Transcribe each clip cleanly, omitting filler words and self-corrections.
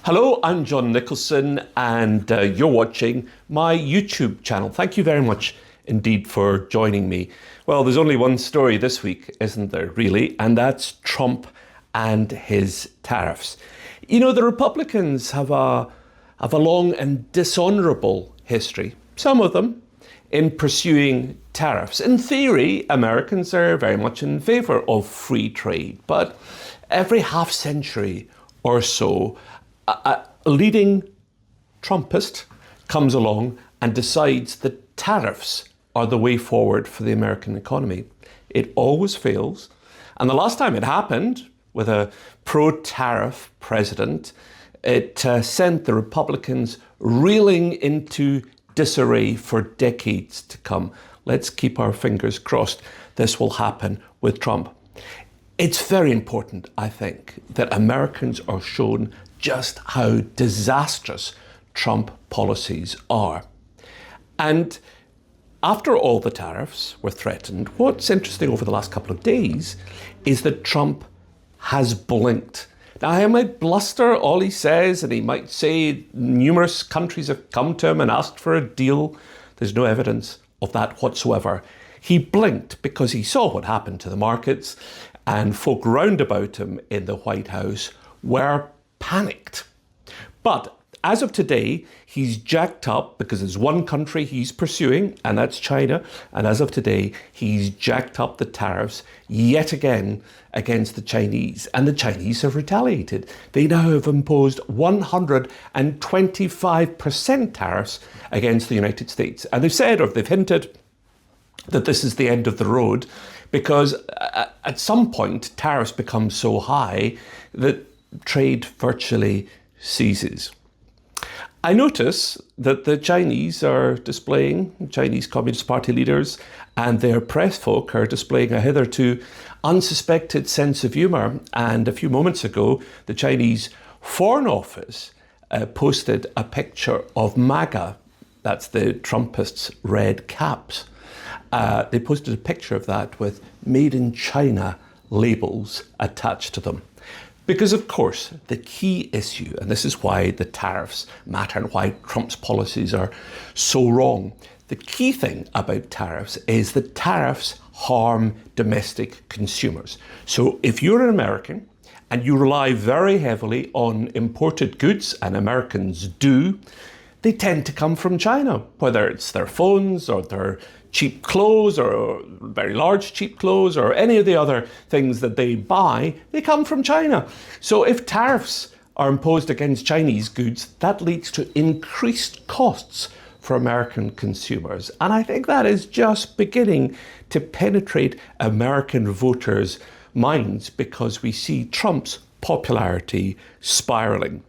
Hello, I'm John Nicholson, and you're watching my YouTube channel. Thank you very much indeed for joining me. Well, there's only one story this week, isn't there, really? And that's Trump and his tariffs. You know, the Republicans have a long and dishonourable history, some of them, in pursuing tariffs. In theory, Americans are very much in favour of free trade, but every half century or so, a leading Trumpist comes along and decides that tariffs are the way forward for the American economy. It always fails. And the last time it happened with a pro-tariff president, it sent the Republicans reeling into disarray for decades to come. Let's keep our fingers crossed this will happen with Trump. It's very important, I think, that Americans are shown just how disastrous Trump policies are. And after all the tariffs were threatened, what's interesting over the last couple of days is that Trump has blinked. Now, he might bluster all he says, and he might say numerous countries have come to him and asked for a deal. There's no evidence of that whatsoever. He blinked because he saw what happened to the markets, and folk round about him in the White House were panicked. But as of today, he's jacked up because there's one country he's pursuing, and that's China. And as of today, he's jacked up the tariffs yet again against the Chinese. And the Chinese have retaliated. They now have imposed 125% tariffs against the United States. And they've said, or they've hinted, that this is the end of the road, because at some point, tariffs become so high that trade virtually ceases. I notice that the Chinese are displaying, Chinese Communist Party leaders and their press folk are displaying a hitherto unsuspected sense of humour. And a few moments ago, the Chinese Foreign Office posted a picture of MAGA, that's the Trumpists' red caps. They posted a picture of that with Made in China labels attached to them. Because, of course, the key issue, and this is why the tariffs matter and why Trump's policies are so wrong, the key thing about tariffs is that tariffs harm domestic consumers. So if you're an American and you rely very heavily on imported goods, and Americans do, they tend to come from China, whether it's their phones or their cheap clothes or very large cheap clothes or any of the other things that they buy, they come from China. So if tariffs are imposed against Chinese goods, that leads to increased costs for American consumers. And I think that is just beginning to penetrate American voters' minds because we see Trump's popularity spiraling.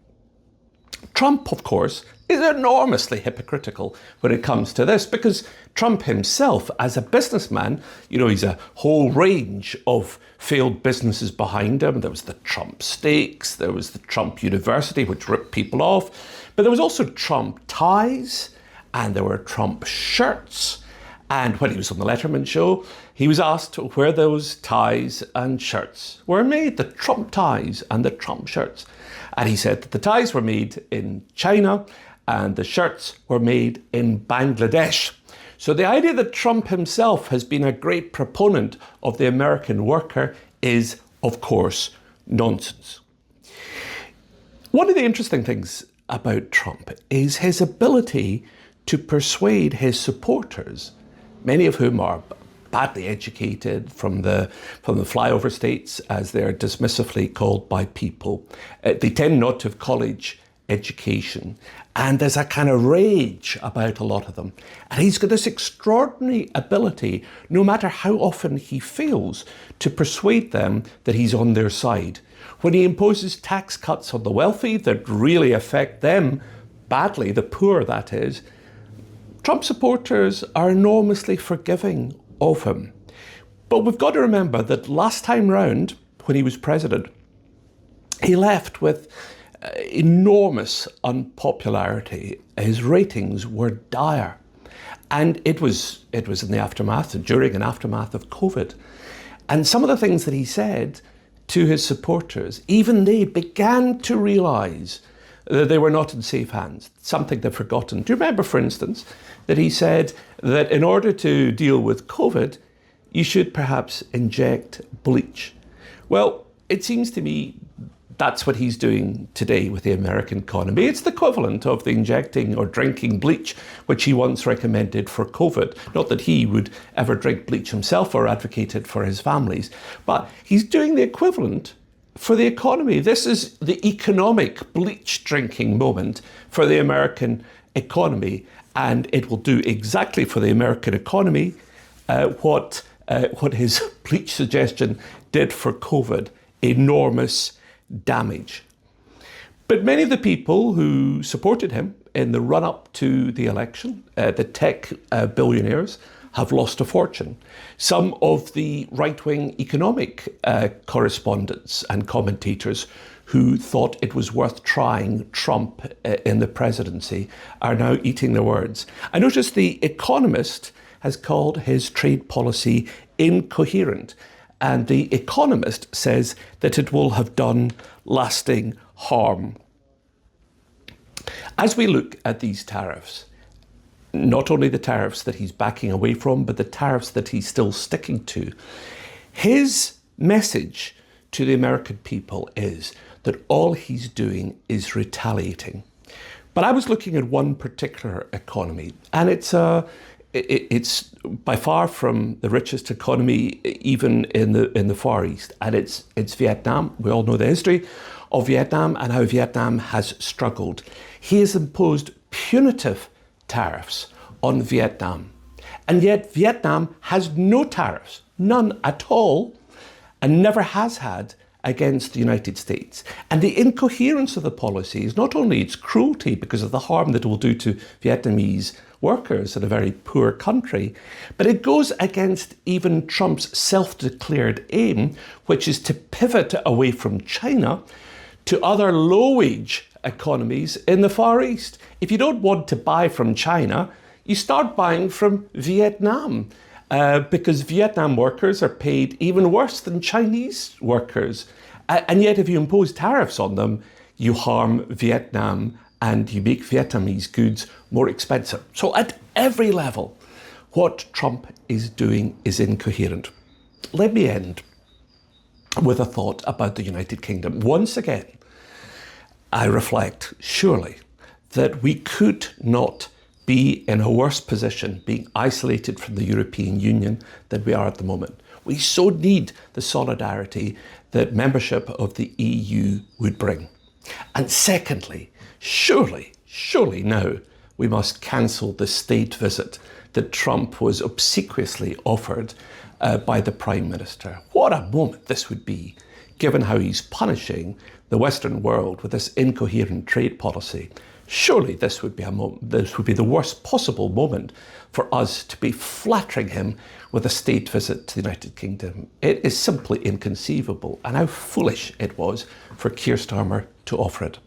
Trump, of course, is enormously hypocritical when it comes to this because Trump himself, as a businessman, you know, he's a whole range of failed businesses behind him. There was the Trump Steaks, there was the Trump University, which ripped people off, but there was also Trump ties, and there were Trump shirts. And when he was on the Letterman show, he was asked where those ties and shirts were made, the Trump ties and the Trump shirts. And he said that the ties were made in China and the shirts were made in Bangladesh. So the idea that Trump himself has been a great proponent of the American worker is, of course, nonsense. One of the interesting things about Trump is his ability to persuade his supporters, many of whom are badly educated from the flyover states, as they're dismissively called by people. They tend not to have college education. And there's a kind of rage about a lot of them. And he's got this extraordinary ability, no matter how often he fails, to persuade them that he's on their side. When he imposes tax cuts on the wealthy that really affect them badly, the poor that is, Trump supporters are enormously forgiving of him. But we've got to remember that last time round, when he was president, he left with enormous unpopularity. His ratings were dire. And it was in the aftermath, during and aftermath of COVID. And some of the things that he said to his supporters, even they began to realise that they were not in safe hands, something they've forgotten. Do you remember, for instance, that he said that in order to deal with COVID, you should perhaps inject bleach? Well, it seems to me that's what he's doing today with the American economy. It's the equivalent of the injecting or drinking bleach, which he once recommended for COVID. Not that he would ever drink bleach himself or advocate it for his families, but he's doing the equivalent for the economy. This is the economic bleach drinking moment for the American economy, and it will do exactly for the American economy what his bleach suggestion did for COVID: enormous damage. But many of the people who supported him in the run-up to the election, the tech billionaires, have lost a fortune. Some of the right-wing economic correspondents and commentators who thought it was worth trying Trump in the presidency are now eating their words. I noticed The Economist has called his trade policy incoherent, and The Economist says that it will have done lasting harm. As we look at these tariffs, not only the tariffs that he's backing away from, but the tariffs that he's still sticking to, his message to the American people is that all he's doing is retaliating. But I was looking at one particular economy, and it's by far from the richest economy, even in the Far East, and it's Vietnam. We all know the history of Vietnam and how Vietnam has struggled. He has imposed punitive tariffs on Vietnam, and yet Vietnam has no tariffs, none at all, and never has had against the United States. And the incoherence of the policy is not only its cruelty because of the harm that it will do to Vietnamese workers in a very poor country, but it goes against even Trump's self-declared aim, which is to pivot away from China to other low-wage economies in the Far East. If you don't want to buy from China, you start buying from Vietnam, because Vietnam workers are paid even worse than Chinese workers. And yet if you impose tariffs on them, you harm Vietnam and you make Vietnamese goods more expensive. So at every level, what Trump is doing is incoherent. Let me end with a thought about the United Kingdom. Once again, I reflect, surely, that we could not be in a worse position being isolated from the European Union than we are at the moment. We so need the solidarity that membership of the EU would bring. And secondly, surely now we must cancel the state visit that Trump was obsequiously offered by the Prime Minister. What a moment this would be, given how he's punishing the Western world with this incoherent trade policy. Surely this would be the worst possible moment for us to be flattering him with a state visit to the United Kingdom. It is simply inconceivable, and how foolish it was for Keir Starmer to offer it.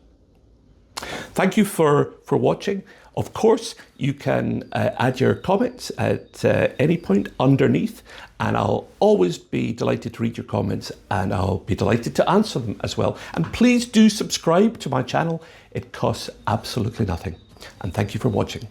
Thank you for watching. Of course, you can add your comments at any point underneath, and I'll always be delighted to read your comments, and I'll be delighted to answer them as well. And please do subscribe to my channel. It costs absolutely nothing. And thank you for watching.